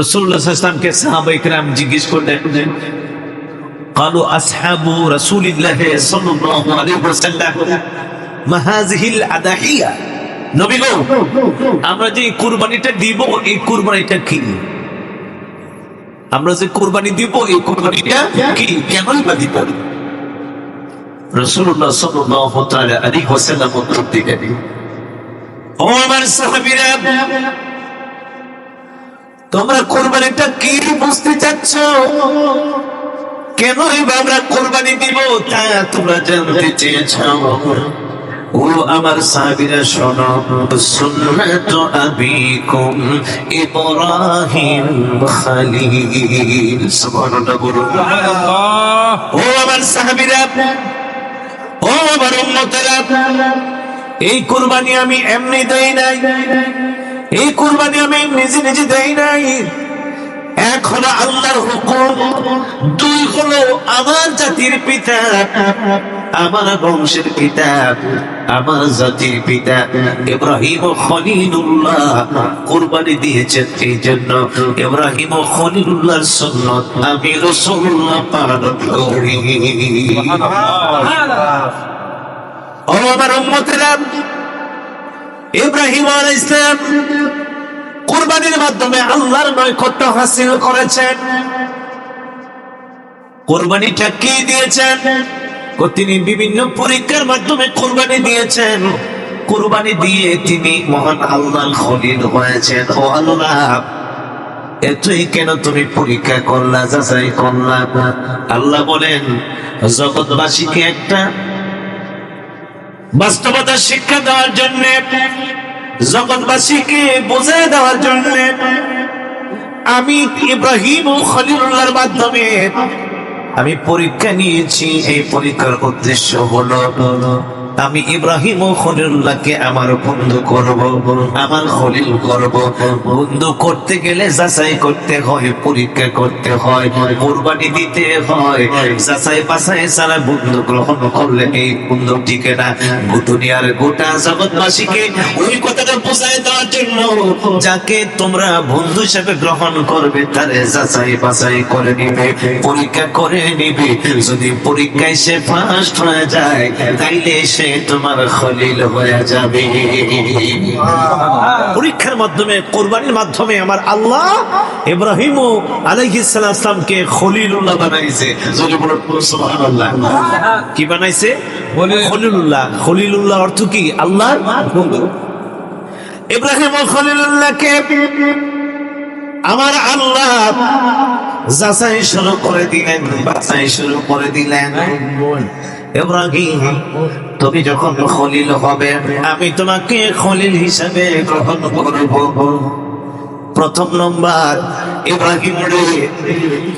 রাসূলুল্লাহ সাল্লাল্লাহু আলাইহি ওয়াসাল্লামকে সাহাবায়ে কেরাম জিজ্ঞেস করলেন, ক্বালু আসহাবু রাসূলিল্লাহ সাল্লাল্লাহু আলাইহি ওয়াসাল্লাম মা হাযিহিল আদাহিয়া, নবী গো আমরা যে কুরবানিটা দিব এই কুরবানিটা কি? আমরা যে কুরবানি দিব এই কুরবানিটা কি, কেমন বা দিব? রাসূলুল্লাহ সাল্লাল্লাহু তাআলা আলাইহি ওয়াসাল্লাম উত্তর দিলেন, ও আমার সাহাবীরা, তোমরা কোরবানিটা কি বুঝতে চাচ্ছ? কেন আমরা কোরবানি দিব তা তোমরা জানতে চেয়েছ? ও আমার সাহাবীরা শোনো, সুন্নাতু আবিকুম ইব্রাহিম খলিল। সুবহানাল্লাহ বলুন। ও আমার সাহাবীরা, ও আমার উম্মতেরা, এই কুরবানি আমি এমনি দেই নাই, এই কুরবানি আমি নিজে নিজে দেই নাই। এক হলো আল্লাহর হুকুম, দুই হলো আমার জাতির পিতা, আমার বংশের পিতা, আমার জাতির পিতা ইব্রাহিম খলিলুল্লাহ কুরবানি দিয়েছেন। এই জন্য ইব্রাহিম খলিলুল্লাহর সুন্নাত আমি রাসূলুল্লাহ পালন করি। ও আমার উম্মতেরা, ইব্রাহিম আলাইহিস সালাম কুরবানির মাধ্যমে আল্লাহর নৈকট্য হাসিল করেছেন। কুরবানিটা কি দিয়েছেন? তিনি বিভিন্ন পরীক্ষার মাধ্যমে কুরবানি দিয়েছেন। কুরবানি দিয়ে তিনি মহান আল্লাহর খলিল হয়েছেন। ও আল্লাহ, এতই কেন তুমি পরীক্ষা করলা, যাচাই করলা? আল্লাহ বলেন, জগৎবাসীকে একটা বাস্তবতা শিক্ষা দেওয়ার জন্য, জগৎবাসীকে বোঝায় দেওয়ার জন্য আমি ইব্রাহিম ও খলিলুল্লাহর মাধ্যমে আমি পরীক্ষা নিয়েছি। এই পরীক্ষার উদ্দেশ্য হলো আমি ইব্রাহিম ও খলিলুল্লাহকে আমার বন্ধু করব, আমার খলিল করব। বন্ধু করতে গেলে যাচাই করতে হয়, পরীক্ষা করতে হয়, কুরবানি দিতে হয়। যাচাই বাছাই ছাড়া বন্ধু গ্রহণ করলে এই বন্ধু টিকে না। দুনিয়ার গোটা জগৎবাসীকে ওই কথাটা বোঝায় দেওয়ার জন্য যাকে তোমরা বন্ধু হিসেবে গ্রহণ করবে তারে যাচাই বাছাই করে নিবে, পরীক্ষা করে নিবে। যদি পরীক্ষায় সে ফার্স্ট হয়ে যায় তাইলে সে তোমার খলিল হয়ে যাবে। পরীক্ষার মাধ্যমে, কুরবানির মাধ্যমে আমার আল্লাহ ইব্রাহিম আলাইহিস সালামকে খলিলুল্লাহ বানাইছে। যদি বলেন সুবহানাল্লাহ। কি বানাইছে? খলিলুল্লাহ। খলিলুল্লাহ অর্থ কি? আল্লাহর বন্ধু। ইব্রাহিম খলিলুল্লাহকে আমার আল্লাহ যাচাই শুরু করে দিলেন, বাছাই শুরু করে দিলেন। ইব্রাহিম, তুমি যখন খলিল হবে আমি তোমাকে খলিল হিসাবে গ্রহণ করব। প্রথম নম্বর, ইব্রাহিম রে,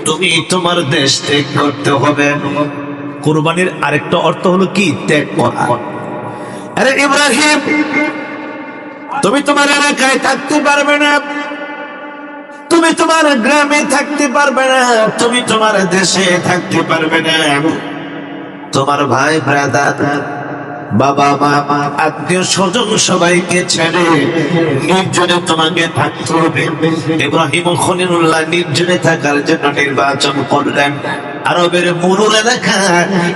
তুমি তোমার দেশ ত্যাগ করতে হবে। কুরবানির আরেকটা অর্থ হলো কি? ত্যাগ করা। আরে ইব্রাহিম, তুমি তোমার এলাকায় থাকতে পারবে না, তুমি তোমার গ্রামে থাকতে পারবে না, তুমি তোমার দেশে থাকতে পারবে না। তোমার ভাই ব্রাদার, বাবা মা, আত্মীয় স্বজন সবাইকে ছেড়ে নির্জনে তোমাকে থাকতে হবে। ইব্রাহিম খলিলুল্লাহ নির্জনে থাকার জন্য নির্বাচন করলেন আরবের মরুর এলাকা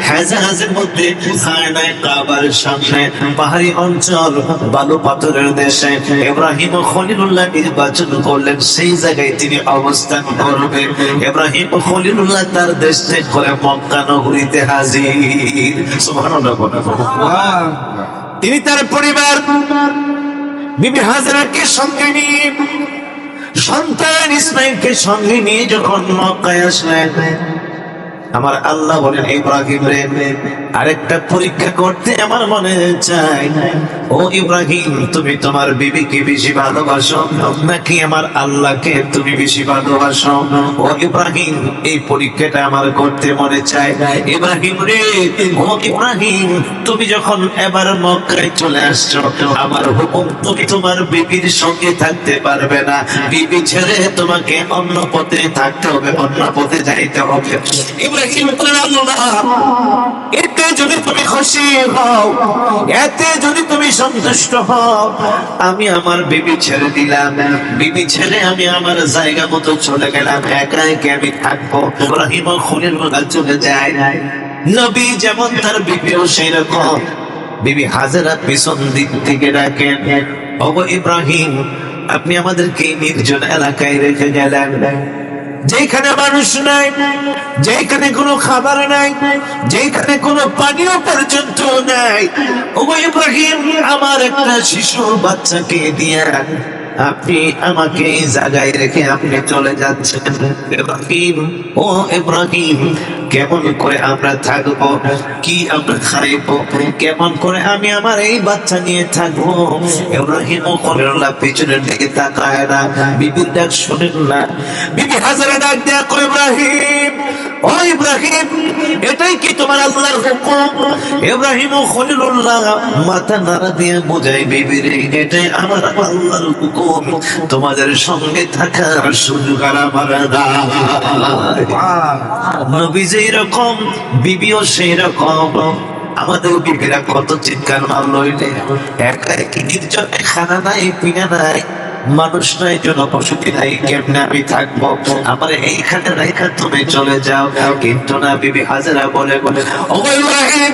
হেজাজের মধ্যে, খানায়ে কাবার সামনে পাহাড়ি অঞ্চল, বালু পাথরের দেশে ইব্রাহিম খলিলুল্লাহ নির্বাচন করলেন সেই জায়গায় তিনি অবস্থান করবেন। ইব্রাহিম খলিলুল্লাহ তার দেশ ত্যাগ করে মক্কা নগরীতে হাজির। সুবহানাল্লাহ। তিনি তার পরিবার বিবি হাজরাকে সঙ্গে নিয়ে, সন্তান ইসমাইলকে সঙ্গে নিয়ে যখন মক্কায় আসলেন, আমার আল্লাহ বলেন, ইব্রাহিম রে, আরেকটা পরীক্ষা করতে আমার মনে চাই। ও ইব্রাহিম, তুমি তোমার বিবিকে বেশি ভালোবাসো নাকি আমার আল্লাহকে তুমি বেশি ভালোবাসো? ও ইব্রাহিম, এই পরীক্ষাটা আমার করতে মনে চাই। ইব্রাহিম রে, ও ইব্রাহিম, তুমি যখন এবার মক্কায় চলে আসছো, আমার হুকুম, তুমি তোমার বিবির সঙ্গে থাকতে পারবে না। বিবি ছেড়ে তোমাকে অন্য পথে থাকতে হবে, অন্য পথে যাইতে হবে। ইব্রাহিম বললেন, আল্লাহ এতে যদি তুমি খুশি হও, এতে যদি তুমি সন্তুষ্ট হও, আমি আমার বিবি ছেড়ে দিলাম, বিবি ছেড়ে আমি আমার জায়গা মতো চলে গেলাম, একা একা আমি থাকবো। ইব্রাহিম খলিলুল্লাহ চলে যায়। নবী যেমন তার বিবিও সেই রকম। বিবি হাজেরা পিছন দিক থেকে ডাকেন, ওগো ইব্রাহিম, আপনি আমাদেরকে নির্জন এলাকায় রেখে গেলেন, যেখানে মানুষ নাই, যেখানে কোনো খাবার নাই, যেখানে কোনো পানীয় পর্যন্ত নাই। ওগো ইব্রাহিম, আমার একটা শিশু বাচ্চাকে দিয়ে আপনি আমাকে এই জায়গায় রেখে আপনি চলে যাচ্ছেন। ইব্রাহিম, ও ইব্রাহিম, কেমন করে আমরা থাকবো, কি আমরা খাইবো, কেমন করে আমি আমার এই বাচ্চা নিয়ে থাকবো? ইব্রাহিম ও খলিলুল্লাহ পিছনের দিকে তাকায় না, বিবির ডাক শোনেন না। বিবি হাজেরা ডাক দেয়া কয়, ইব্রাহিম, ও ইব্রাহিম, এটাই কি তোমার আল্লাহর হুকুম? ইব্রাহিম ও খলিলুল্লাহ মাথা নাড়া দিয়ে বোঝায়, বিবি রে, এটাই আমার আল্লাহর হুকুম, তোমাদের সঙ্গে থাকার সুযোগ আর আমার নাই। নবী যেই রকম, বিবিও সেই রকম। আমাদের বিবিরা কত চিৎকার মারলো, একা একই নির্জনে, খানা নাই, পিনা নাই, মানুষ নাই, জনবসতি নাই, কেমনে আমি থাকবো? আমার এইখানে রেখা তুমি চলে যাও। কিন্তু না, বিবি হাজেরা বলে, ও ইব্রাহিম,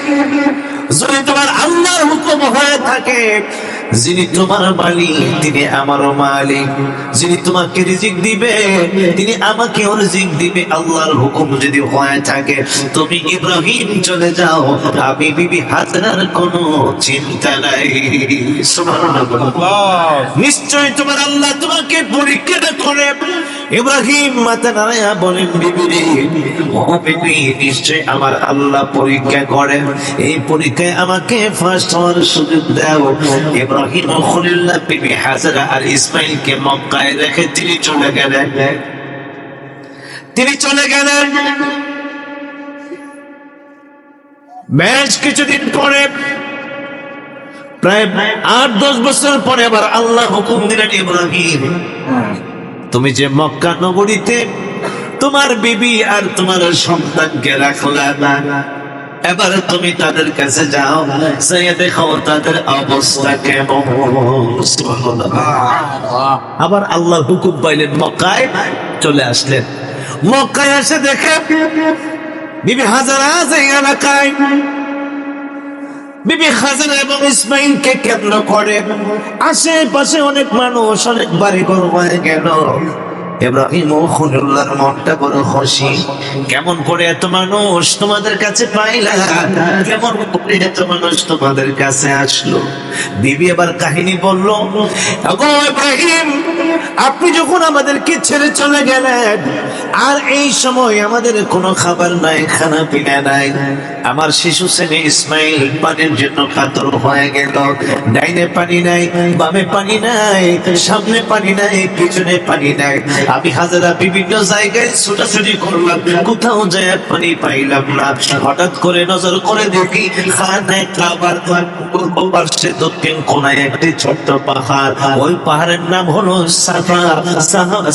যদি তোমার আল্লাহর হুকুম হয়ে থাকে, যিনি তোমার মালিক তিনি আমারও মালিক, যিনি তোমাকে রিজিক দিবে তিনি আমাকেও রিজিক দিবে, আল্লাহর হুকুম যদি হয়ে থাকে, তুমি ইব্রাহিম চলে যাও, আমি বিবি হাজেরার কোনো চিন্তা নাই। সুবহানাল্লাহ। নিশ্চয় তোমার আল্লাহ তোমাকে পরীক্ষা করে। ইব্রাহিম মাথা নাড়াইয়া বলেন, বিবি রে, ও বিবি, নিশ্চয় আমার আল্লাহ পরীক্ষা করেন, এই পরীক্ষায় আমাকে ফার্স্ট হওয়ার সুযোগ দাও। ইব্রাহিম ও খলিলুল্লাহ বিবি হাজেরা আর ইসমাইলকে মক্কায় রেখে তিনি চলে গেলেন। বেশ কিছুদিন পরে, প্রায় 8-10 বছর পরে আবার আল্লাহ হুকুম দিলেন, ইব্রাহিম, তুমি যে মক্কা নগরীতে তোমার বিবি আর তোমার সন্তানকে রাখলা না, এবার তুমি তাদের কাছে যাও, যাইয়া দেখো তাদের অবস্থা কেমন। আবার আল্লাহর হুকুম পাইলেন, মক্কায় চলে আসলেন। মক্কায় এসে দেখে বিবি হাজেরা যে এলাকায় বিবি হাজেরা এবং ইসমাইলকে কেন্দ্র করে আশেপাশে অনেক মানুষ, অনেক বাড়িঘর হয়ে গেল। ইব্রাহিম ও খলিলুল্লাহর মনটা বড় খুশি, কেমন করে এত মানুষ তোমাদের কাছে পাইলাম, কেমন করে এত মানুষ তোমাদের কাছে আসলো। বিবি এবার কাহিনী বলল, ওগো ইব্রাহিম, আপনি যখন আমাদেরকে ছেড়ে চলে গেলেন, আর এই সময় আমাদের কোনো খাবার নাই, খানা পিনা নাই, আমার শিশু ছেলে ইসমাইল পানির জন্য কাতর হয়ে গেল, ডাইনে পানি নাই, বামে পানি নাই, সামনে পানি নাই, পিছনে পানি নাই। আমি হাজেরা বিভিন্ন জায়গায় ছোটাছুটি করলাম, কোথাও যায় পানি পাইলাম না। হঠাৎ করে নজর করে দেখি খানায় খাবার পাশে দক্ষিণ কোনায় একটি ছোট্ট পাহাড়, ওই পাহাড়ের নাম হলো সাফা।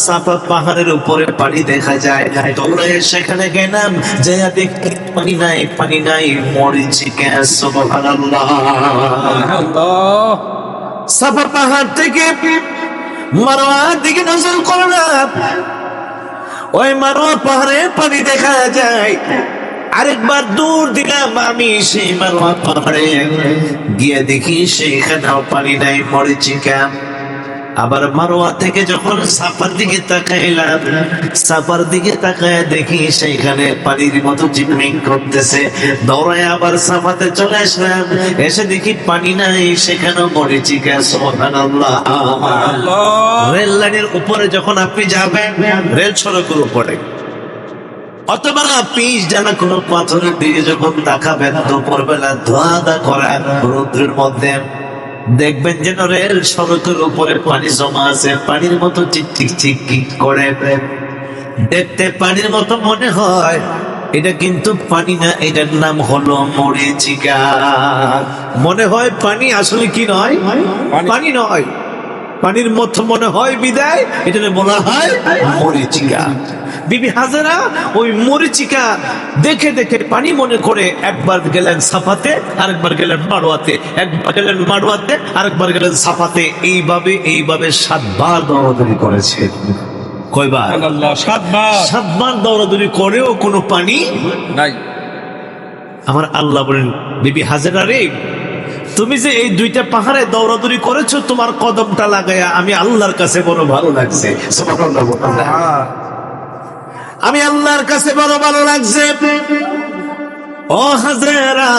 সাফা পাহাড়ের উপরে পানি দেখা যায়। তোমরা সেখানে গেলাম, যাইয়া দেখি পানি নাই, পানি নাই, মরিচিকা। সুবহানাল্লাহ। সাফা পাহাড় থেকে মারোয়ার দিকে নজর করলাম, ওই মারোয়া পাহাড়ে পানি দেখা যায়। আরেকবার দূর দিলাম আমি সেই মারোয়া পাহাড়ে, গিয়ে দেখি সেখানেও পানি নাই, মরিচিকা। আবার মারোয়া থেকে যখন সাফার দিকে তাকাইলাম, সাফার দিকে তাকায় দেখি সেইখানে পানির মতো জিপমিং করতেছে। দৌড়ায় আবার সাফাতে চলে আসলাম, এসে দেখি পানি নাই, সেখানেও মরিচিকা। সুবহানাল্লাহ। রেল লাইনের উপরে যখন আপনি যাবেন, রেল সড়কের উপরে অথবা পিচ জানা কোনো পাথরের দিকে যখন তাকাবেন, দুপুরবেলা ধোয়া দা করা রৌদ্রের মধ্যে, দেখবেন যেন রেল সড়কের উপরে পানি জমা আছে, পানির মতো চিকচিক চিকচিক করে। দেখতে পানির মতো মনে হয়, এটা কিন্তু পানি না, এটার নাম হলো মরিচিকা। মনে হয় পানি, আসলে কি নয়, পানি নয়, পানির মতো মনে হয় বিদায় এটা বলা হয় মরিচিকা। বিবি হাজেরা ওই মরিচিকা দেখে দেখে পানি মনে করে একবার গেলেন সাফাতে, আরেকবার গেলেন মারওয়াতে, একবার গেলেন মারওয়াতে, আরেকবার গেলেন সাফাতে। এইভাবে 7 বার দৌড়াদৌড়ি করেছে। কয়বার? 7 বার। 7 বার দৌড়াদৌড়ি করেও কোনো পানি নাই। আমার আল্লাহ বলেন, বিবি হাজেরা রে, তুমি যে এই 2টা পাহাড়ে দৌড়াদৌড়ি করেছো, তোমার কদমটা লাগায়া আমি আল্লাহর কাছে বড় ভালো লাগছে। সুবহানাল্লাহ। আমি আল্লাহর কাছে বড় ভালো লাগছে। ও হাজেরা,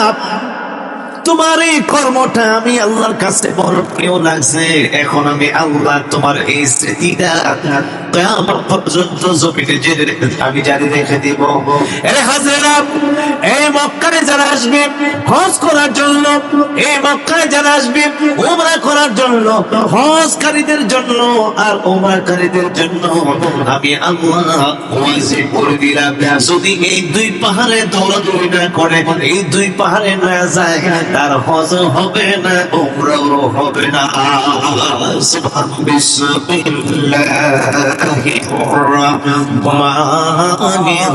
তোমার এই কর্মটা আমি আল্লাহর কাছে বড় প্রিয় লাগছে। এখন আমি আল্লাহ তোমার এই স্মৃতিটা কিয়ামত পর্যন্ত জমিনে আমি জারি রেখে দিব। এ হাজেরা, এই মক্কায় যারা আসবে হজ করার জন্য, এই মক্কায় যারা আসবে উমরা করার জন্য, হজকারীদের জন্য আর উমরাকারীদের জন্য আমি আল্লাহ ওয়াজিব করে দিলাম, যদি এই 2 পাহাড়ে দৌড়াদৌড়ি না করে, এই 2 পাহাড়ে না যায়, তার হজ হবে না, উমরাও হবে না। বিসমিল্লাহির রহমানির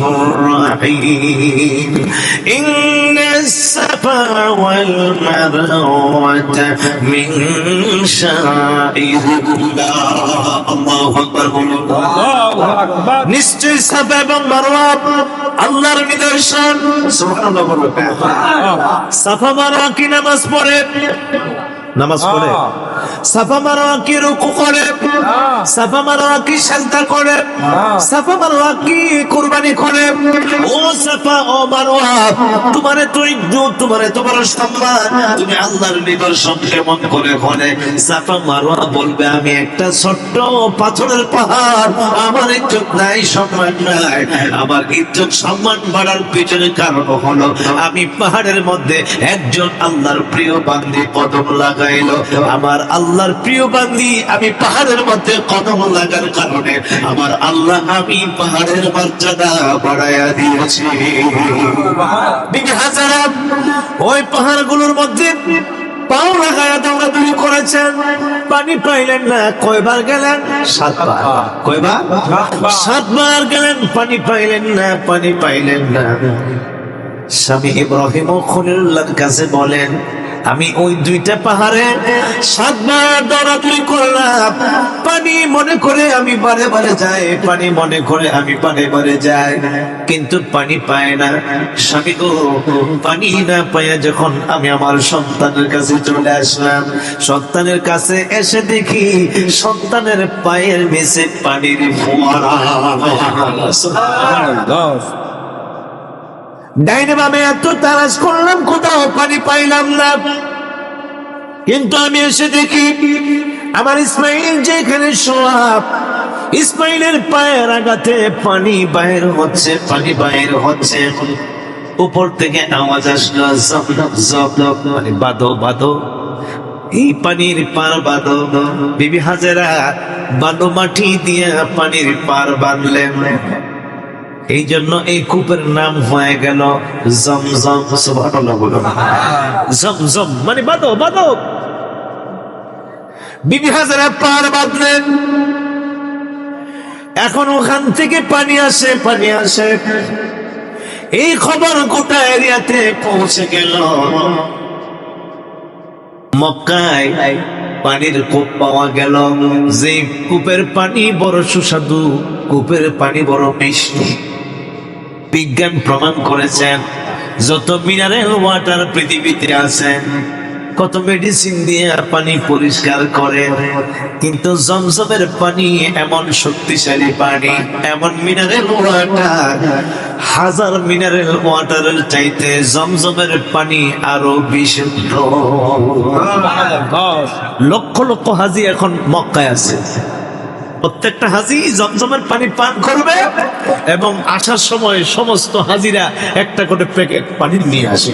রহিম। ইন্নাস সাফা ওয়াল মারওয়াতা মিন শাআইরিল্লাহ। আল্লাহু আকবার। আল্লাহু আকবার। নিশ্চয় সাফা এবং মারওয়া আল্লাহর নিদর্শন। সুবহানাল্লাহ। সাফা মারওয়া কি নামাজ পড়ে? নামাজ পড়ে। সাফা মারওয়া কি রুকু করে? সাফা মারওয়া কি সিজদা করে? সাফা মারওয়া কি কুরবানি করে? ও সাফা ও মারওয়া, তোমারে তো ইজ্জত, তোমারে তো বড় সম্মান, তুমি আল্লাহর নিদর্শন কেমন করে হলে? সাফা মারওয়া বলবে, আমি একটা ছোট্ট পাথরের পাহাড়, আমার ইজ্জত নাই, সম্মান নাই। আমার ইজ্জত সম্মান বাড়ার পিছনে কারণ হলো আমি পাহাড়ের মধ্যে একজন আল্লাহর প্রিয় বান্দী কদম লাগাইলো। আমার আল্লাহর প্রিয় বান্দী আমি পাহাড়ের মধ্যে কদম লাগার কারণে আমার আল্লাহ আমি পাহাড়ের মর্যাদা বাড়াইয়া দিয়েছি। বিবি হাজেরা ওই পাহাড়গুলোর মধ্যে পাও লাগায়া দৌড়াদৌড়ি করেছেন, পানি পাইলেন না। কয়বার গেলেন? 7 বার। কয়বার? 7 বার গেলেন, পানি পাইলেন না, পানি পাইলেন না। স্বামী ইব্রাহিম খলিলুল্লাহর কাছে বলেন, আমি ওই 2টা পাহাড়ে 7 বার দৌড়াদৌড়ি করলাম, পানি মনে করে আমি বারে বারে যাই, পানি মনে করে আমি বারে বারে যাই, কিন্তু পানি পায় না। স্বামী গো, পানি না পাইয়া যখন আমি আমার সন্তানের কাছে চলে আসলাম, সন্তানের কাছে এসে দেখি সন্তানের পায়ের নিচে পানির ফোয়ারা। ডাইনে বামে এত তালাশ করলাম, কোথাও পানি পাইলাম না। কিন্তু আমি এসে দেখি আমার ইসমাইল যেখানে শোয়া, ইসমাইলের পায়ের আঘাতে পানি বাইর হচ্ছে, পানি বাইর হচ্ছে। উপর থেকে আওয়াজ আসলো, জব জব, মানে বাঁধো বাঁধো, এই পানির পার বাঁধো। বিবি হাজেরা বালু মাটি দিয়ে পানির পার বাঁধলেন। এই জন্য এই কূপের নাম হয়ে গেল জমজম। সুবহানাল্লাহ। জমজম মানে বাঁধো বাঁধো। বিবি হাজেরা পার বাঁধলেন। এখন ওখান থেকে পানি আসে, পানি আসে। এই খবর গোটা এরিয়াতে পৌঁছে গেল। মক্কায় পানির কূপ পাওয়া গেল, যে কূপের পানি বড় সুস্বাদু, কূপের পানি বড় মিষ্টি। বিজ্ঞান প্রমাণ করেছেন যত মিনারেল ওয়াটার পৃথিবীতে আছে, কত মেডিসিন দিয়ে পানি পরিষ্কার করে, কিন্তু জমজমের পানি এমন শক্তিশালী পানি, এমন মিনারেল ওয়াটার, 1000 মিনারেল ওয়াটারের চাইতে জমজমের পানি আরো বিশুদ্ধ। লক্ষ লক্ষ হাজি এখন মক্কায় আছে, প্রত্যেকটা হাজি জমজমের পানি পান করবে এবং আসার সময় সমস্ত হাজিরা একটা করে প্যাকেট পানি নিয়ে আসে।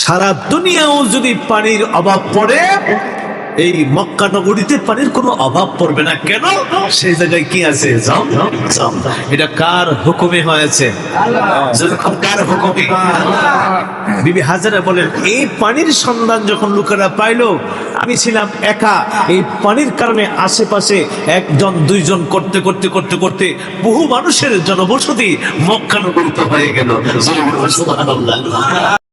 সারা দুনিয়াও যদি পানির অভাব পড়ে, এই মক্কা নগরীতে পানির কোনো অভাব পড়বে না। কেন? সেই জায়গায় কি আছে? জমজম। এটা কার হুকুমে হয়েছে? যখন কার হুকুমে? বিবি হাজারা বলেন, এই পানির সন্ধান যখন লোকেরা পাইলো, আমি ছিলাম একা। এই পানির কারণে আশেপাশে একজন দুইজন করতে করতে করতে করতে বহু মানুষের জনবসতি মক্কা নগরীতে হয়ে গেল। সুবহানাল্লাহ।